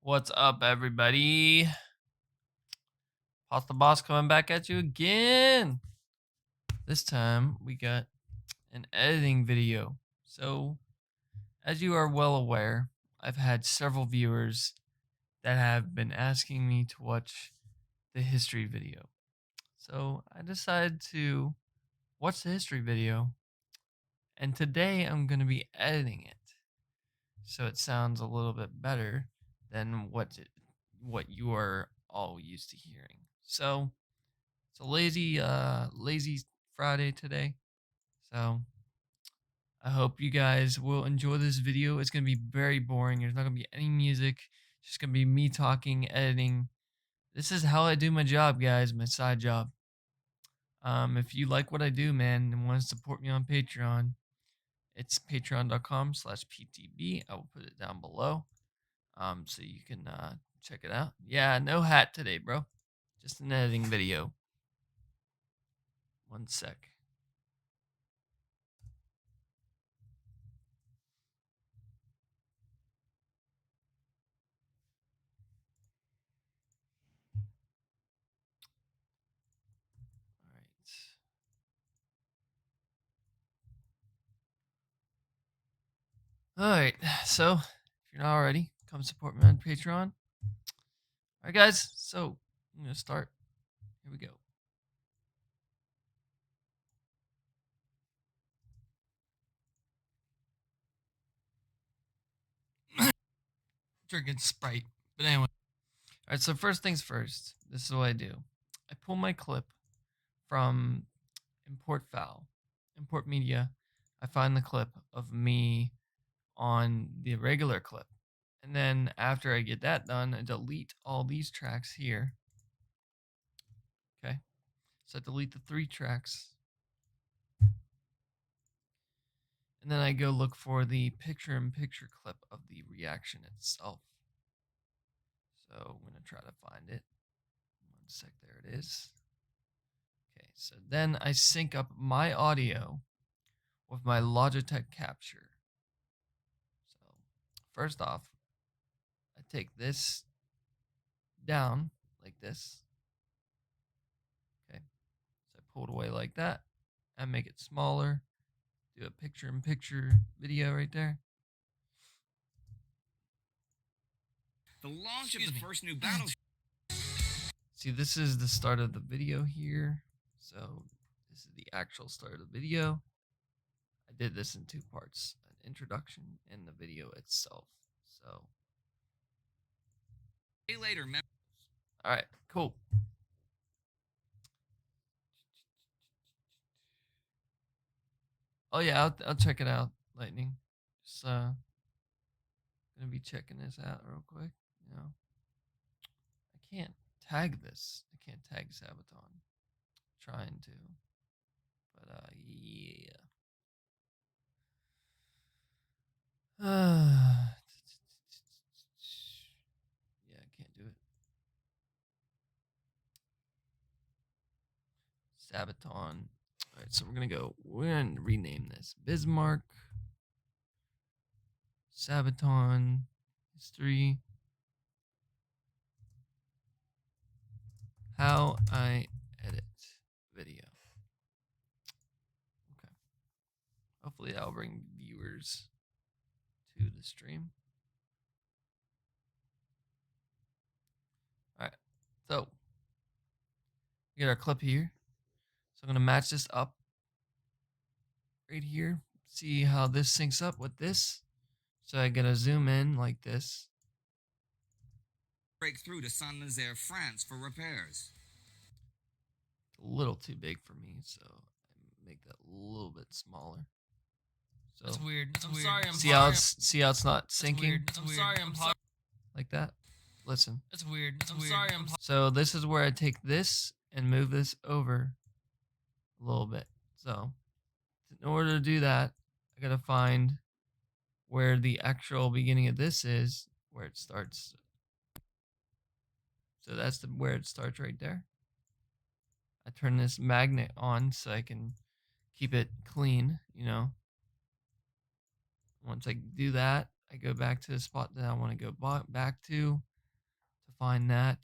What's up, everybody? Pasta Boss coming back at you again. This time we got an editing video. So, as you are well aware, I've had several viewers that have been asking me to watch the history video. So, I decided to watch the history video, and today I'm going to be editing it so it sounds a little bit better than what you are all used to hearing. So, it's a lazy Friday today. So I hope you guys will enjoy this video. It's gonna be very boring. There's not gonna be any music. It's just gonna be me talking, editing. This is how I do my job, guys. My side job. If you like what I do, man, and want to support me on Patreon, it's patreon.com/ptb. I will put it down below. So you can check it out. Yeah, no hat today, bro. Just an editing video. One sec. All right. So, if you're not already, come support me on Patreon. All right, guys. So, I'm going to start. Here we go. Drinking Sprite. But anyway. All right. So, first things first. This is what I do. I pull my clip from import file, import media. I find the clip of me on the regular clip. And then after I get that done, I delete all these tracks here. Okay. So I delete the 3 tracks. And then I go look for the picture-in-picture clip of the reaction itself. So I'm going to try to find it. 1 sec, there it is. Okay, so then I sync up my audio with my Logitech capture. So first off, I take this down like this. Okay, so I pull it away like that. I make it smaller. Do a picture-in-picture video right there. The launch of the first new battleship. See, this is the start of the video here. So this is the actual start of the video. I did this in 2 parts, an introduction and the video itself. So Later, all right, cool. Oh yeah, I'll check it out, Lightning. Just gonna be checking this out real quick. You know, I can't tag this. I can't tag Sabaton. Trying to, but yeah. Yeah, I can't do it. Sabaton. All right, so we're gonna rename this Bismarck Sabaton History. How I edit video. Okay. Hopefully that'll bring viewers to the stream. All right. So we get our clip here. So I'm gonna match this up right here. See how this syncs up with this. So I gotta zoom in like this. Break through to Saint-Nazaire, France for repairs. It's a little too big for me, so I make that a little bit smaller. So that's weird. That's I'm weird. sorry. See how it's not syncing? I'm sorry. I'm like that. Listen. That's weird. I'm sorry. So this is where I take this and move this over a little bit. So in order to do that, I gotta find where the actual beginning of this is, where it starts. So that's where it starts right there. I turn this magnet on so I can keep it clean, you know. Once I do that, I go back to the spot that I want to go back to. find that.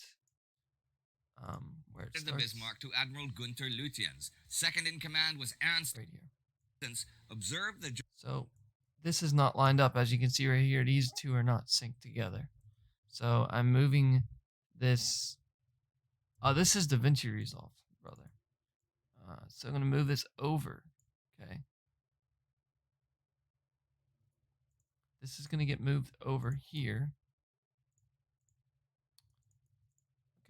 Where it The starts. Bismarck to Admiral Gunther Lutyens. Second in command was Ernst. Right here. Observed the. So this is not lined up. As you can see right here, these two are not synced together. So I'm moving this. This is DaVinci Resolve, brother. So I'm going to move this over. Okay. This is going to get moved over here.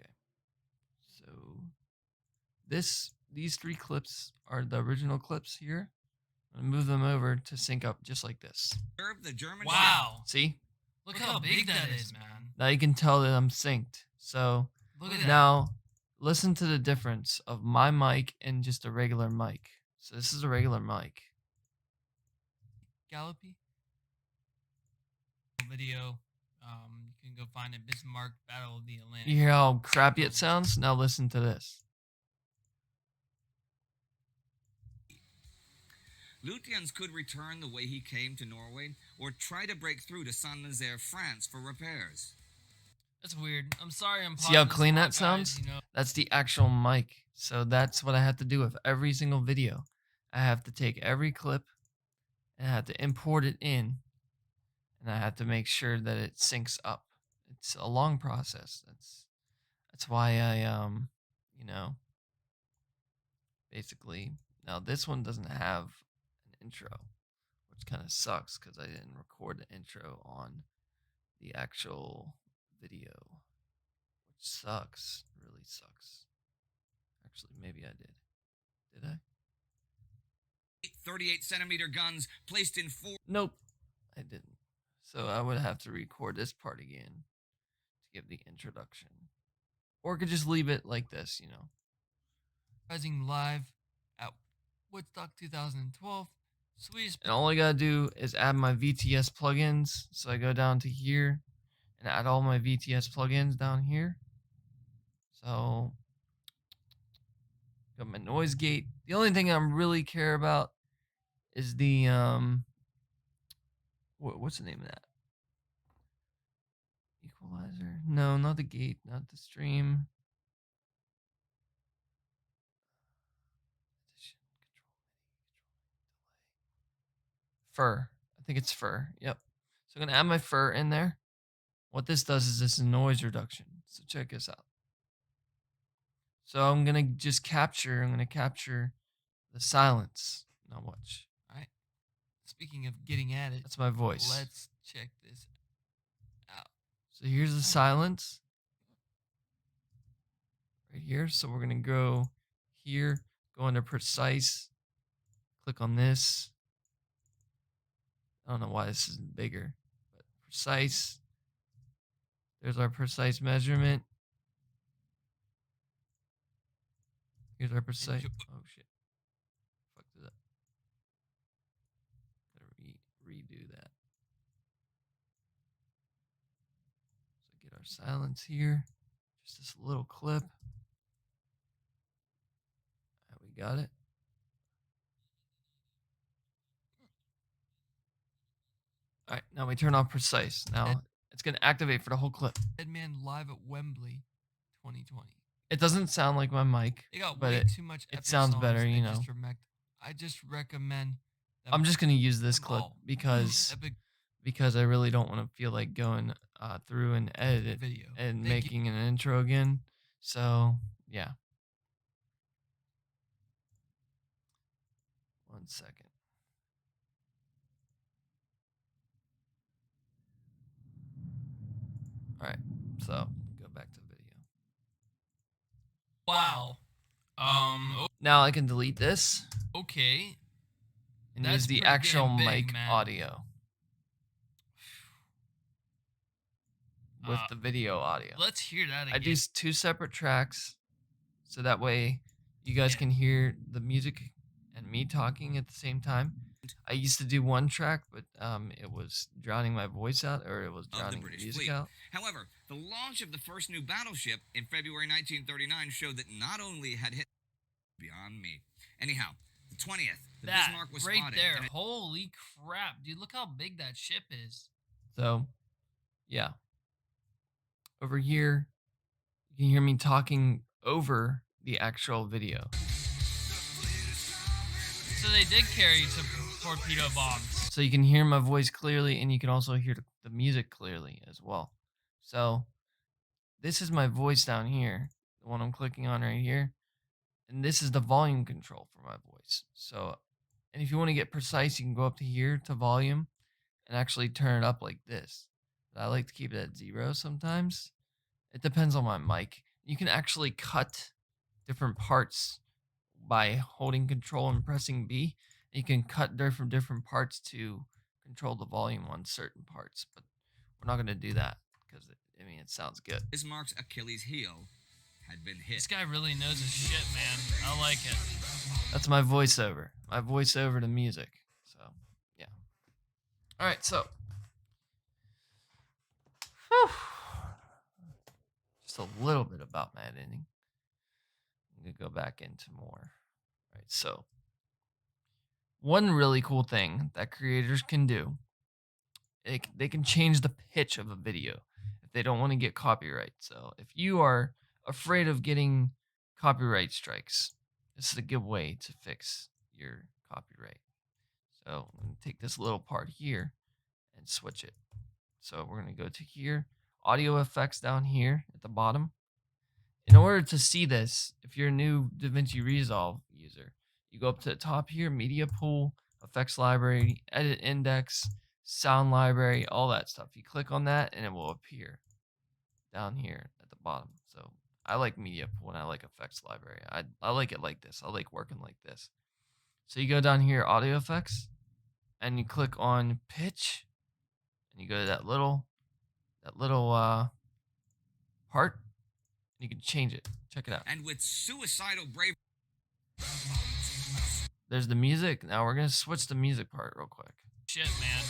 Okay. So these three clips are the original clips here. I'm going to move them over to sync up just like this. The German. Wow. See? Look how big that is, man. Now you can tell that I'm synced. So Look at that. now listen to the difference of my mic and just a regular mic. So this is a regular mic. Gallopy video. You can go find it. Bismarck Battle of the Atlantic. You hear how crappy it sounds? Now listen to this. Lutyens could return the way he came to Norway or try to break through to Saint-Nazaire, France for repairs. That's weird. I'm sorry. See how clean that sounds? You know. That's the actual mic. So that's what I have to do with every single video. I have to take every clip and I have to import it in. And I have to make sure that it syncs up. It's a long process. That's why I you know, basically now this one doesn't have an intro, which kind of sucks because I didn't record the intro on the actual video, which sucks. Really sucks. Actually, maybe I did. Did I? 38-centimeter guns placed in 4. Nope, I didn't. So I would have to record this part again to give the introduction. Or I could just leave it like this, you know. Rising live at Woodstock 2012. Swedish. And all I gotta do is add my VTS plugins. So I go down to here and add all my VTS plugins down here. So got my noise gate. The only thing I really care about is the what's the name of that? Equalizer? No, not the gate, not the stream. Fur. I think it's fur. Yep. So I'm gonna add my fur in there. What this does is this is noise reduction. So check this out. So I'm gonna capture the silence. Now watch. All right. Speaking of getting at it, That's my voice. let's check this out. So here's the silence. Right here. So we're gonna go here, go under precise, click on this. I don't know why this isn't bigger, but precise. There's our precise measurement. Here's our precise. Oh shit! Fucked it up. Gotta redo that. So get our silence here. Just this little clip. We got it. All right, now we turn off precise. Now it's gonna activate for the whole clip. Deadman live at Wembley 2020. It doesn't sound like my mic, They got but way too much. it epic sounds songs better, they you know. I just recommend. them I'm just gonna use this them clip all. because Epic I really don't want to feel like going through and edit it video and Thank making an intro again. So yeah. 1 second. All right, so go back to video. Wow. Now I can delete this Okay. and That's use the pretty actual damn big, mic man. audio with the video audio. Let's hear that again. I do 2 separate tracks, so that way you guys can hear the music and me talking at the same time. I used to do 1 track, but it was drowning my voice out, or it was drowning the British music fleet. out. However, the launch of the first new battleship in February 1939 showed that not only had hit beyond me. Anyhow, the 20th, the that Bismarck was right spotted. there. and Holy crap, dude! Look how big that ship is. So, yeah. over here, you can hear me talking over the actual video. So they did carry some torpedo bombs. So you can hear my voice clearly, and you can also hear the music clearly as well. So this is my voice down here, the one I'm clicking on right here. And this is the volume control for my voice. So, and if you want to get precise, you can go up to here to volume and actually turn it up like this. But I like to keep it at 0 sometimes. It depends on my mic. You can actually cut different parts by holding control and pressing B. You can cut different parts to control the volume on certain parts, but we're not going to do that because it sounds good. Bismarck's Achilles heel had been hit. This guy really knows his shit, man. I like it. That's my voiceover. My voiceover to music. So, yeah. All right, so just a little bit about my editing. I'm going to go back into more. All right, so one really cool thing that creators can do, they can change the pitch of a video if they don't want to get copyright. So if you are afraid of getting copyright strikes, this is a good way to fix your copyright. So I'm going to take this little part here and switch it. So we're going to go to here, audio effects down here at the bottom. In order to see this, if you're a new DaVinci Resolve user, you go up to the top here, media pool, effects library, edit index, sound library, all that stuff. You click on that and it will appear down here at the bottom. So I like media pool and I like effects library. I like it like this. I like working like this. So you go down here, audio effects, and you click on pitch, and you go to that little part. You can change it. Check it out. And with suicidal bravery. There's the music. Now we're gonna switch the music part real quick. Shit, man.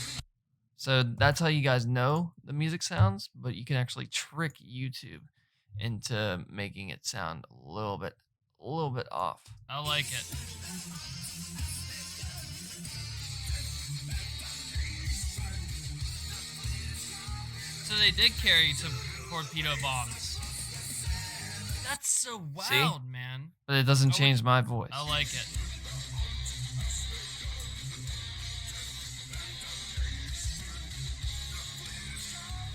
So that's how you guys know the music sounds, but you can actually trick YouTube into making it sound a little bit off. I like it. So they did carry some torpedo bombs. That's so wild, man. But it doesn't change my voice. I like it.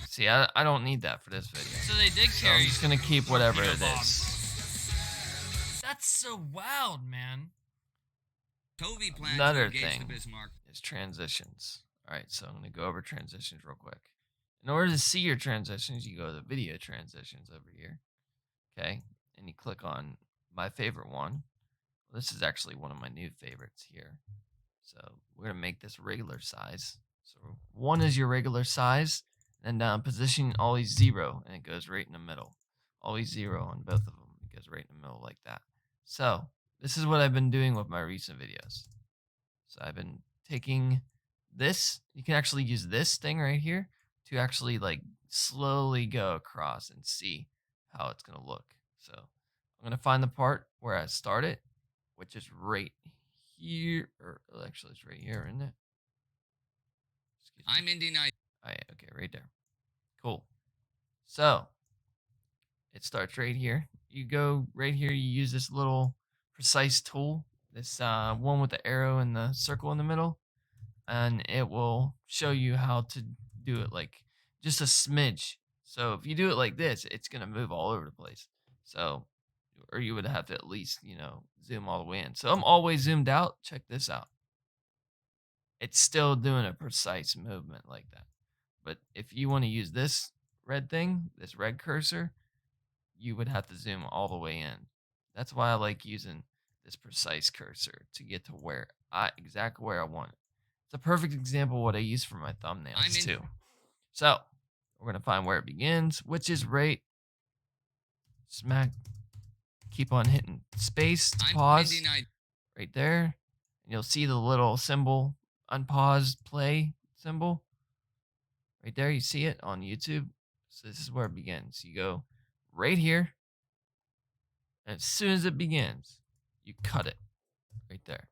See, I don't need that for this video. So they did So I'm carry. just gonna keep whatever it torpedo is. bombs. That's so wild, man. Tovey planned Another to engage thing the Bismarck. is transitions. All right, so I'm gonna go over transitions real quick. In order to see your transitions, you go to the video transitions over here. Okay, and you click on my favorite one. Well, this is actually one of my new favorites here. So we're gonna make this regular size. So 1 is your regular size, and position always 0, and it goes right in the middle. Always 0 on both of them. It goes right in the middle like that. So this is what I've been doing with my recent videos. So I've been taking this. You can actually use this thing right here to actually like slowly go across and see how it's gonna look. So I'm gonna find the part where I started, which is right here, or actually it's right here, isn't it? Excuse me. I'm Indy Night. Oh, yeah, okay, right there. Cool. So it starts right here. You go right here. You use this little precise tool, this one with the arrow and the circle in the middle, and it will show you how to do it like just a smidge. So if you do it like this, it's gonna move all over the place. So, or you would have to at least, zoom all the way in. So I'm always zoomed out. Check this out. It's still doing a precise movement like that. But if you want to use this red thing, this red cursor, you would have to zoom all the way in. That's why I like using this precise cursor to get to exactly where I want it. It's a perfect example of what I use for my thumbnails too. So we're gonna find where it begins, which is right smack. Keep on hitting space to pause right there, and you'll see the little symbol, unpause play symbol. Right there, you see it on YouTube. So this is where it begins. You go right here, and as soon as it begins, you cut it right there.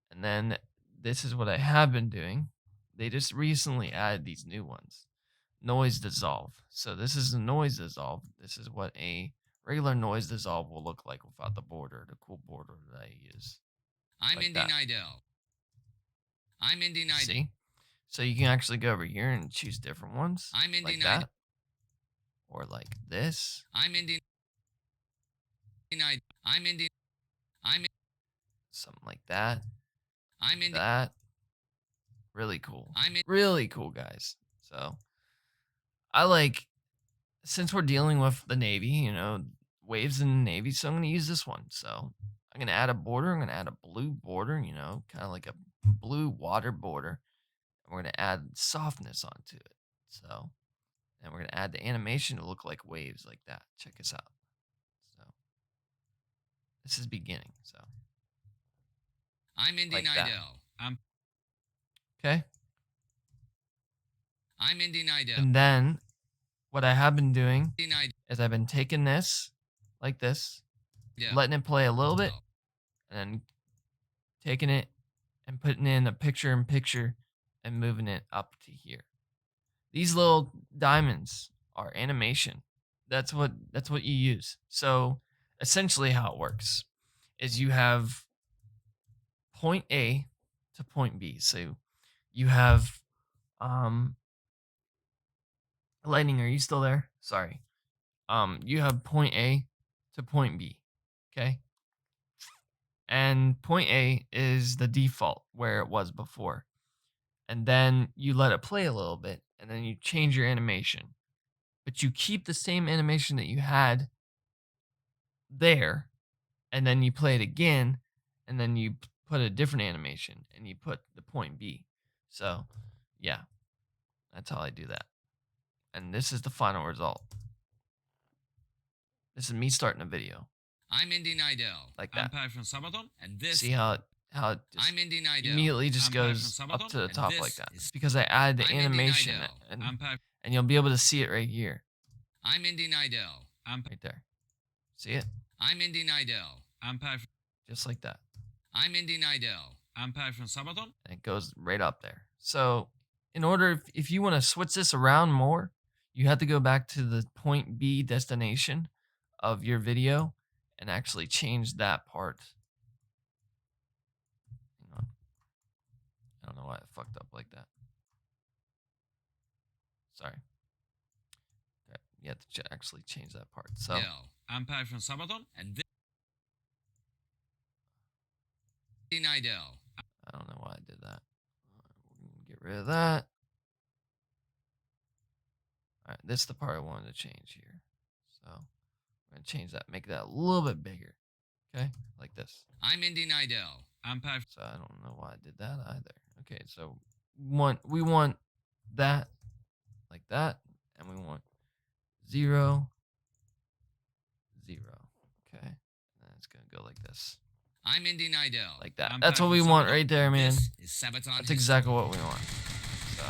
And then this is what I have been doing. They just recently added these new ones. noise dissolve. So this is a noise dissolve. This is what a regular noise dissolve will look like without the border, the cool border that I use. I'm Like Indy that. Nidell. I'm Indy Nidell. See? So you can actually go over here and choose different ones. I'm Indy like Nidell. that. Or like this. I'm Indy Nidell. I'm Indy. I'm Something like that. I'm Indy. That. Really cool. I'm in. Really cool, guys. So I like, since we're dealing with the Navy, you know, waves in the Navy, so I'm going to use this one. So I'm going to add a border. I'm going to add a blue border, you know, kind of like a blue water border. And we're going to add softness onto it. So, and we're going to add the animation to look like waves like that. Check this out. So this is beginning. So I'm Indy like that. Nidell. Okay. I'm Indy Nidell. And then what I have been doing Indy Nidell. is I've been taking this like this, letting it play a little bit, and then taking it and putting in a picture in picture and moving it up to here. These little diamonds are animation. That's what you use. So essentially how it works is you have point A to point B. So you have Lightning, are you still there? Sorry. You have point A to point B. Okay? And point A is the default where it was before. And then you let it play a little bit, and then you change your animation. But you keep the same animation that you had there, and then you play it again, and then you put a different animation, and you put the point B. So, yeah, that's how I do that. And this is the final result. This is me starting a video. I'm Indy Nidell. Like that. I'm Bismarck Sabaton. And this. See how it just I'm Indy Nidell. immediately just I'm goes Bismarck up Sabaton, to the and top this like that. is- It's because I add the I'm Indy animation, Nidell. and I'm Bismarck. and you'll be able to see it right here, I'm Indy Nidell. right there. See it? I'm Indy Nidell. I'm Bismarck. Just like that. I'm Indy Nidell. I'm Bismarck Sabaton. And it goes right up there. So in order, if you want to switch this around more, you have to go back to the point B destination of your video and actually change that part. Hang on. I don't know why it fucked up like that. Sorry. Okay, you have to actually change that part. So I'm Bismarck Sabaton. And this. Indy Nidell. I don't know why I did that. We're gonna get rid of that. All right, this is the part I wanted to change here. So we're gonna change that, make that a little bit bigger. Okay, like this. I'm Indy Nidell. I'm Bismarck. So I don't know why I did that either. Okay, so we want that like that, and we want 0, 0. Okay, and then it's gonna go like this, I'm Indy Nidell. like that. I'm That's what we Bismarck want Sabaton. right there, man. This is Sabaton That's History. exactly what we want. So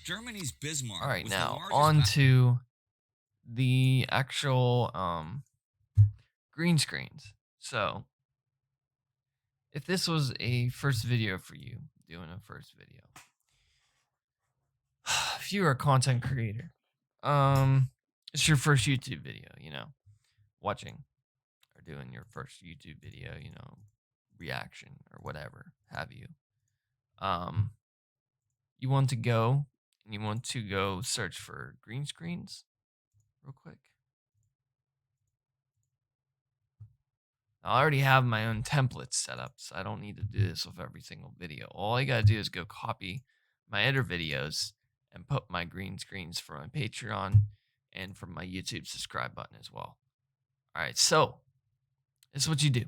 Germany's Bismarck. all right, was the now largest on ba- to the actual green screens. So if this was a first video for you, doing a first video, if you're a content creator, it's your first YouTube video, you know, watching or doing your first YouTube video, you know, reaction or whatever have you. You want to go and you want to go search for green screens real quick. I already have my own templates set up, so I don't need to do this with every single video. All I gotta do is go copy my other videos and put my green screens for my Patreon and for my YouTube subscribe button as well. All right, so this is what you do.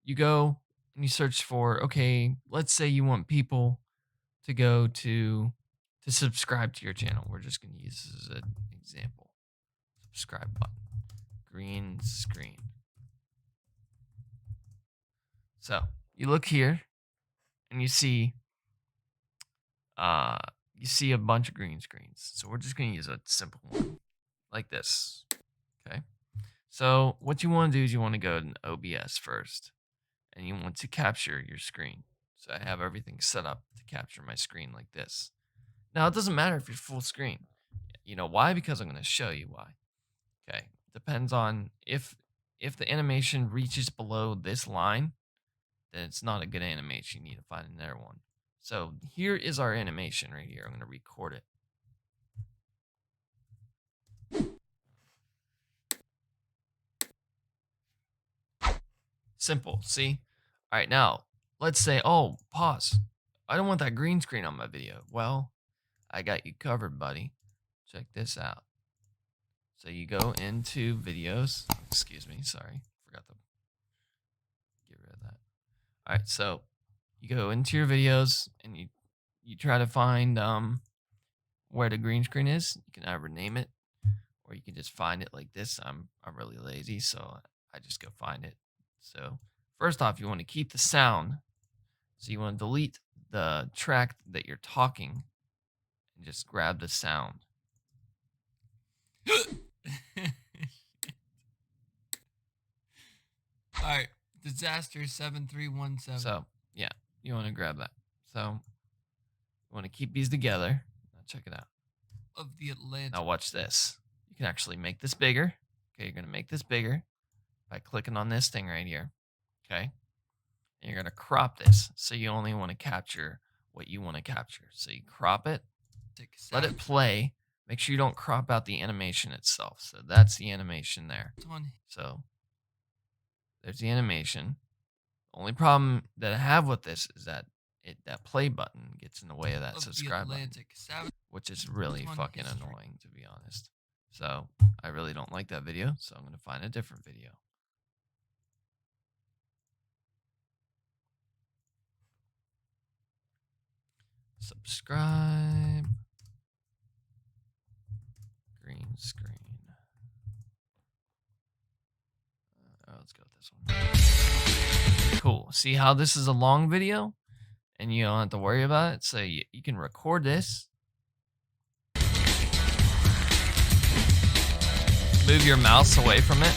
You go and you search for, okay, let's say you want people to go to subscribe to your channel. We're just going to use this as an example. Subscribe button. Green screen. So you look here and you see a bunch of green screens. So we're just going to use a simple one like this. Okay. So what you want to do is you want to go to OBS first and you want to capture your screen. So I have everything set up to capture my screen like this. Now, it doesn't matter if you're full screen. You know why? Because I'm going to show you why. Okay. Depends on if the animation reaches below this line, then it's not a good animation. You need to find another one. So here is our animation right here. I'm going to record it. Simple. See? All right. Now, let's say, oh, pause. I don't want that green screen on my video. Well, I got you covered, buddy. Check this out. So you go into videos. Excuse me. Sorry. Forgot to get rid of that. All right. So you go into your videos and you try to find where the green screen is. You can either name it or you can just find it like this. I'm really lazy, so I just go find it. So first off, you want to keep the sound. So you want to delete the track that you're talking and just grab the sound. All right, disaster 7317. So yeah, you want to grab that. So you want to keep these together. Now check it out. Of the Atlantic. Now watch this. You can actually make this bigger. Okay, you're going to make this bigger by clicking on this thing right here. Okay. And you're going to crop this. So you only want to capture what you want to capture. So you crop it, let it play. Make sure you don't crop out the animation itself. So that's the animation there. So there's the animation. The only problem that I have with this is that that play button gets in the way of that subscribe button, which is really fucking annoying, to be honest. So I really don't like that video, so I'm going to find a different video. Subscribe. Green screen. Let's go with this one. Cool. See how this is a long video? And you don't have to worry about it. So you can record this. Move your mouse away from it.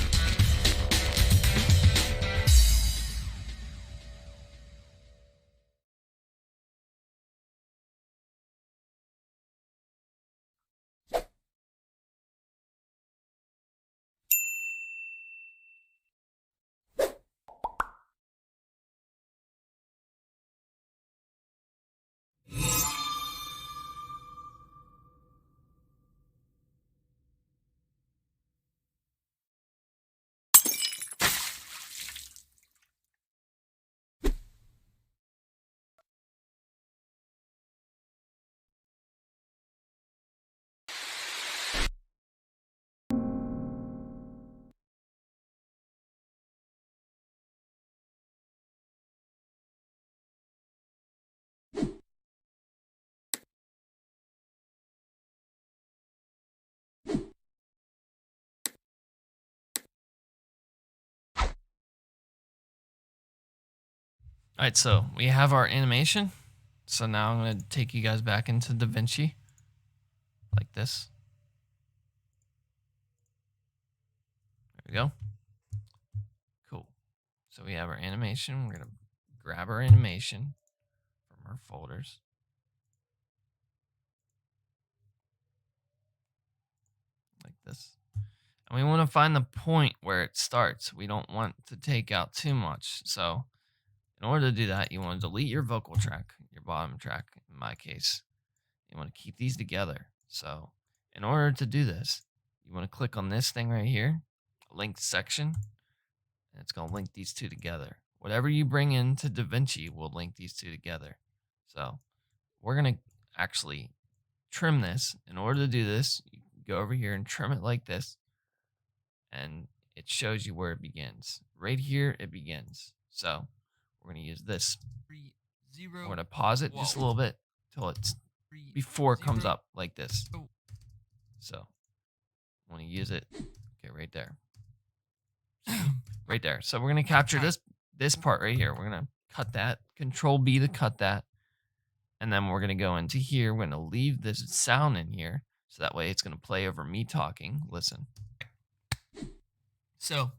All right, so we have our animation. So now I'm going to take you guys back into DaVinci like this. There we go. Cool. So we have our animation. We're going to grab our animation from our folders. Like this. And we want to find the point where it starts. We don't want to take out too much. So in order to do that, you want to delete your vocal track, your bottom track, in my case. You want to keep these together. So in order to do this, you want to click on this thing right here, linked section, and it's going to link these two together. Whatever you bring into DaVinci will link these two together. So we're going to actually trim this. In order to do this, you go over here and trim it like this, and it shows you where it begins. Right here, it begins. So we're going to use this. We're going to pause it just a little bit till it's before it comes up like this. So I want to use it. Okay, right there. Right there. So we're going to capture this part right here. We're going to cut that. Control B to cut that. And then we're going to go into here. We're going to leave this sound in here. So that way it's going to play over me talking. Listen. So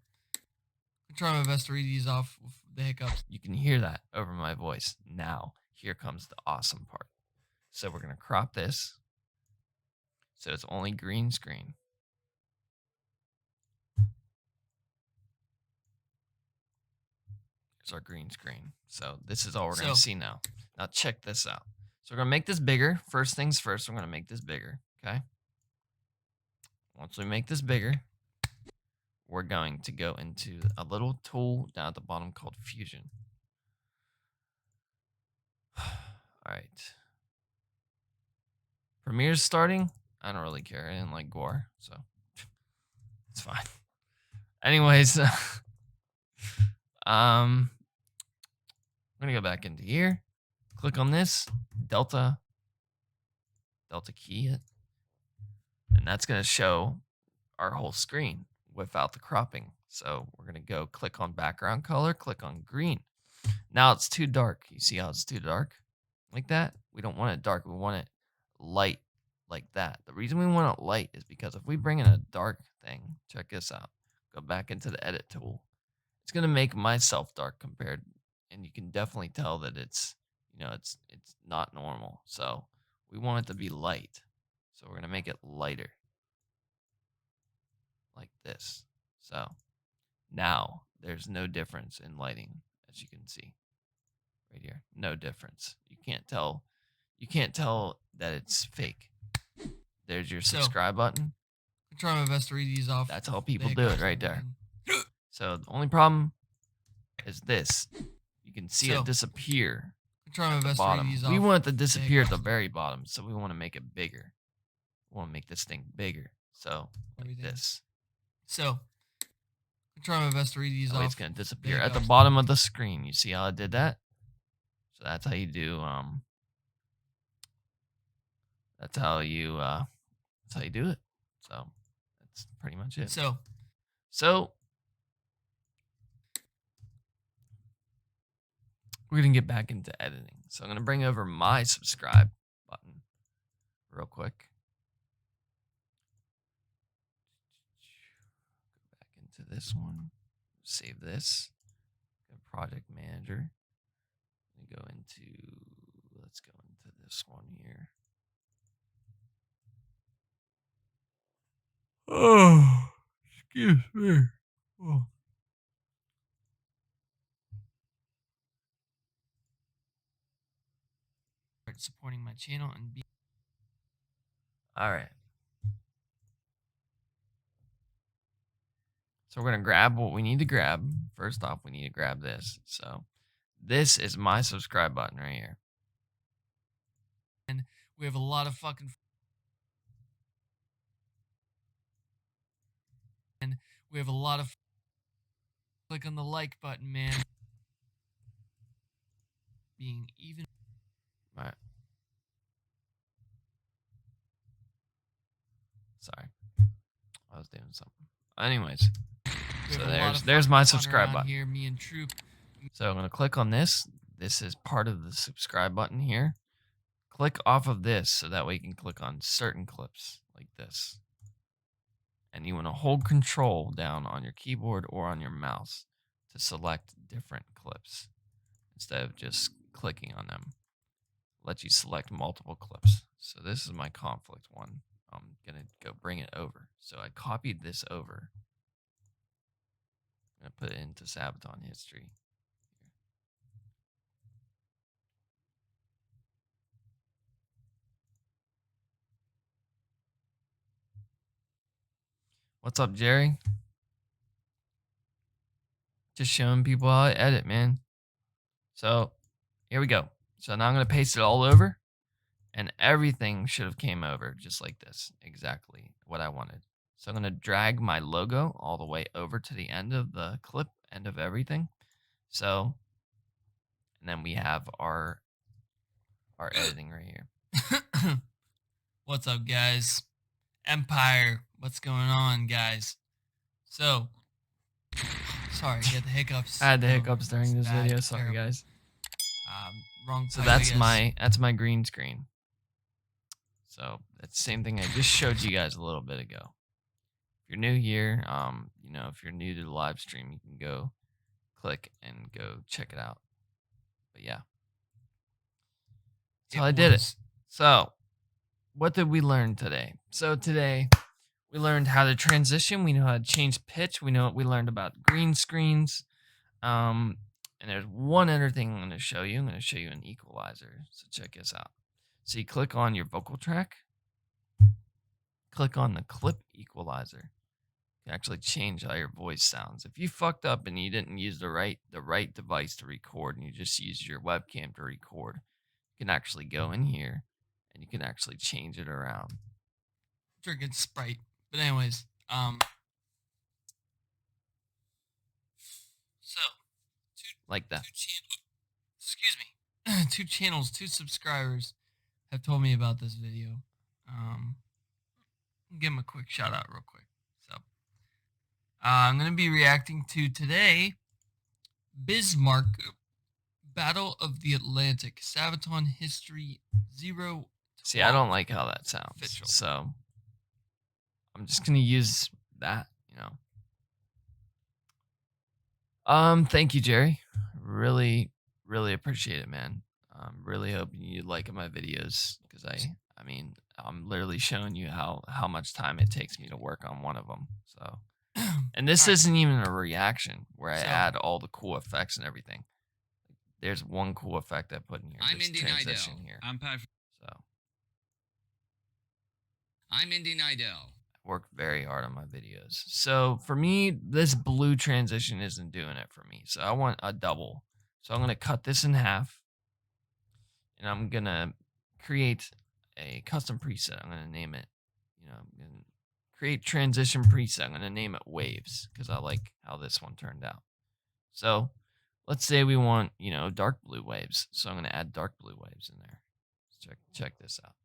I'm trying my best to read these off with the hiccups. You can hear that over my voice. Now, here comes the awesome part. So we're going to crop this so it's only green screen. It's our green screen. So this is all we're going to see now. Now check this out. So we're going to make this bigger. First things first, we're going to make this bigger. Okay. Once we make this bigger, we're going to go into a little tool down at the bottom called Fusion. All right. Premiere's starting. I don't really care. I didn't like gore, so it's fine. Anyways, I'm gonna go back into here. Click on this delta key it, and that's gonna show our whole screen without the cropping. So we're gonna go click on background color, click on green. Now it's too dark. You see how it's too dark? Like that? We don't want it dark. We want it light like that. The reason we want it light is because if we bring in a dark thing, check this out. Go back into the edit tool. It's going to make myself dark compared, and you can definitely tell that it's, it's not normal. So we want it to be light. So we're going to make it lighter. Like this. So now there's no difference in lighting, as you can see. Right here. No difference. You can't tell that it's fake. There's your subscribe button. I'm trying my best to read these off. That's how people do it right there. So the only problem is this. You can see it disappear. I'm trying my best bottom. to read these off. We want it to disappear at the very bottom, so we want to make it bigger. We want to make this thing bigger. So like this. So I'm trying my best to read these off. It's gonna disappear at the bottom of the screen. You see how I did that? So that's how you do that's how you do it. So that's pretty much it. So we're gonna get back into editing. So I'm gonna bring over my subscribe button real quick. Go back into this one. Save this. Go project manager. Let's go into this one here. Oh, excuse me. Oh. Supporting my channel and be. All right. So we're going to grab what we need to grab. First off, we need to grab this. So this is my subscribe button right here. And we have a lot of fucking. And we have a lot of. Click on the like button, man. Being even. All right. Sorry. I was doing something. Anyways. So there's my subscribe button. Here, me and Troop. So I'm going to click on this. This is part of the subscribe button here. Click off of this so that way you can click on certain clips like this. And you want to hold control down on your keyboard or on your mouse to select different clips instead of just clicking on them. Let you select multiple clips. So this is my conflict one. I'm going to go bring it over. So I copied this over. I'm going to put it into Sabaton History. What's up, Jerry? Just showing people how I edit, man. So here we go. So now I'm going to paste it all over. And everything should have came over just like this. Exactly what I wanted. So I'm going to drag my logo all the way over to the end of the clip, end of everything. So, and then we have our editing right here. What's up, guys? Empire. What's going on, guys? So, sorry, get the hiccups. I had the hiccups during this video. Sorry, guys. Wrong. So that's my green screen. So that's the same thing I just showed you guys a little bit ago. If you're new here, if you're new to the live stream, you can go click and go check it out. But yeah, that's how I did it. So, what did we learn today? So today we learned how to transition. We know how to change pitch. We learned about green screens. And there's one other thing I'm going to show you. I'm going to show you an equalizer. So check this out. So you click on your vocal track. Click on the clip equalizer. You can actually change how your voice sounds. If you fucked up and you didn't use the right device to record and you just used your webcam to record, you can actually go in here and you can actually change it around. Drinking Sprite. But anyways, so like that. Excuse me. 2 channels, 2 subscribers have told me about this video. Give them a quick shout out real quick. So I'm gonna be reacting to today Bismarck Battle of the Atlantic Sabaton History 0. See, I don't like how that sounds. Official. So I'm just gonna use that, Thank you, Jerry. Really appreciate it, man. I'm really hoping you like my videos because I mean, I'm literally showing you how much time it takes me to work on one of them. So, and this isn't even a reaction where I add all the cool effects and everything. There's one cool effect I put in here. I'm this Indy transition Nidell. here. I'm Pat. So I'm Indy Nidell. I work very hard on my videos. So for me, this blue transition isn't doing it for me. So I want a double. So I'm gonna cut this in half, and I'm gonna create a custom preset. I'm gonna name it, I'm gonna create transition preset. I'm gonna name it waves because I like how this one turned out. So let's say we want, dark blue waves. So I'm gonna add dark blue waves in there. Check this out.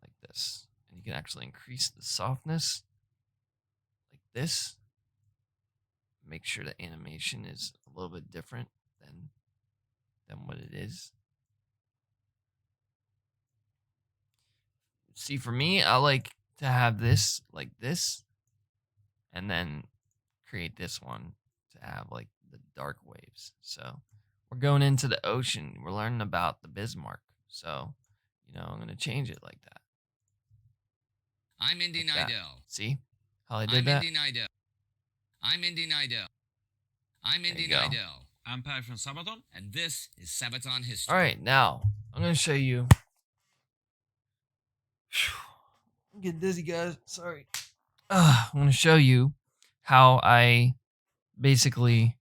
Like this. And you can actually increase the softness like this. Make sure the animation is a little bit different than what it is. See, for me, I like to have this like this, and then create this one to have like the dark waves. So we're going into the ocean. We're learning about the Bismarck. So, I'm going to change it like that. I'm Indy Like that. Nidell. See how I did I'm that? Indy Nidell. I'm Indy Nidell. I'm There Indy you go. Nidell. I'm Pat from Sabaton. And this is Sabaton History. All right, now I'm going to show you. I'm getting dizzy, guys. Sorry. I'm going to show you how I basically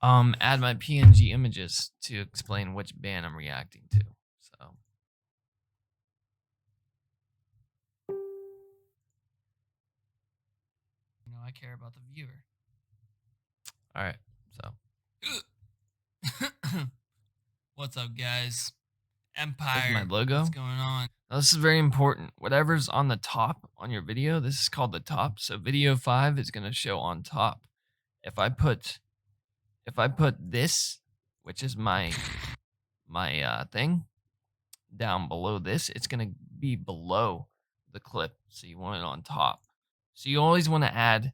add my PNG images to explain which band I'm reacting to. So I care about the viewer. all right, so What's up, guys? Empire. my logo. What's going on? Now, this is very important. Whatever's on the top on your video, this is called the top. So video 5 is going to show on top. If I put this, which is my thing, down below this, it's going to be below the clip. So you want it on top. So you always want to add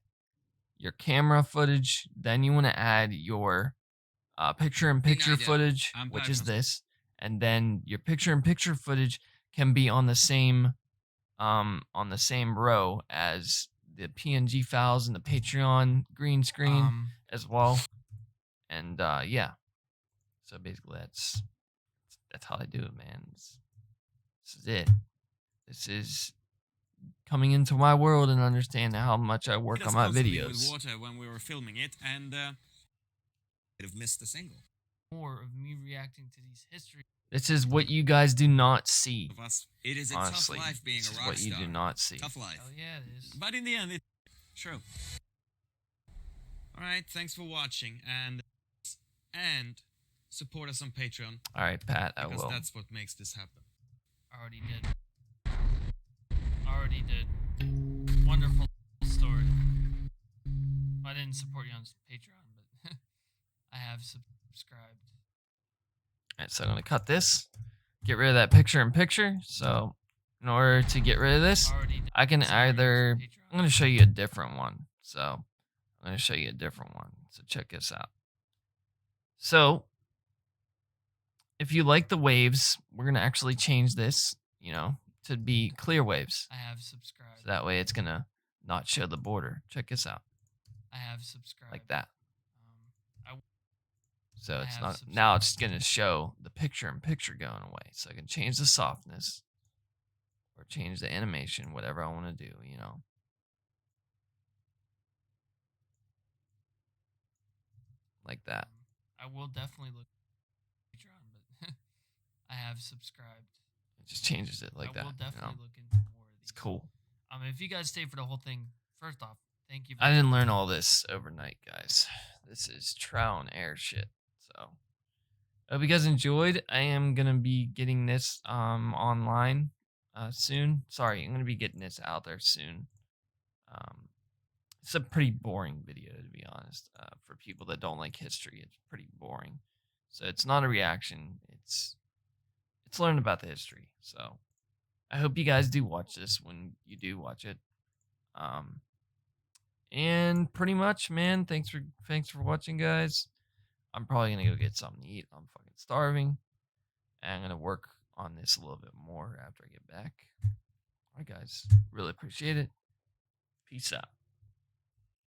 your camera footage, then you want to add your picture-in-picture footage, which is this, and then your picture-in-picture footage can be on the same row as the PNG files and the Patreon green screen as well. And yeah, so basically that's how I do it, man. This is it. This is coming into my world and understanding how much I work on my videos. With water when we were filming it, and Could have missed the single. More of me reacting to these history. This is what you guys do not see. of us. It is a Honestly, tough life being this a is rock what you star. do not see. Tough life. Oh yeah, it is. But in the end, it's true. All right, thanks for watching, and support us on Patreon All right, Pat, I because will. that's what makes this happen. Already did. Wonderful story. I didn't support you on Patreon, but I have subscribed. All right, so I'm gonna cut this. Get rid of that picture-in-picture. So in order to get rid of this, Already did. I can Support you on either. Patreon. I'm gonna show you a different one. So I'm I'm going to show you a different one. So check this out. So if you like the waves, we're going to actually change this, to be clear waves. I have subscribed. So that way it's going to not show the border. Check this out. I have subscribed. Like that. I So it's have not, subscribed. now it's going to show the picture going away. So I can change the softness or change the animation, whatever I want to do, Like that. I will definitely look at Patreon, but I have subscribed. It just changes it like I that. will definitely you know? look into more of these. It's cool. If you guys stay for the whole thing, first off, thank you. I didn't learn all this overnight, guys. This is trial and error shit. So I hope you guys enjoyed. I am gonna be getting this online soon. Sorry, I'm gonna be getting this out there soon. It's a pretty boring video, to be honest. For people that don't like history, it's pretty boring. So it's not a reaction. It's learning about the history. So I hope you guys do watch this when you do watch it. And pretty much, man, thanks for watching, guys. I'm probably gonna go get something to eat. I'm fucking starving. And I'm gonna work on this a little bit more after I get back. All right, guys. Really appreciate it. Peace out.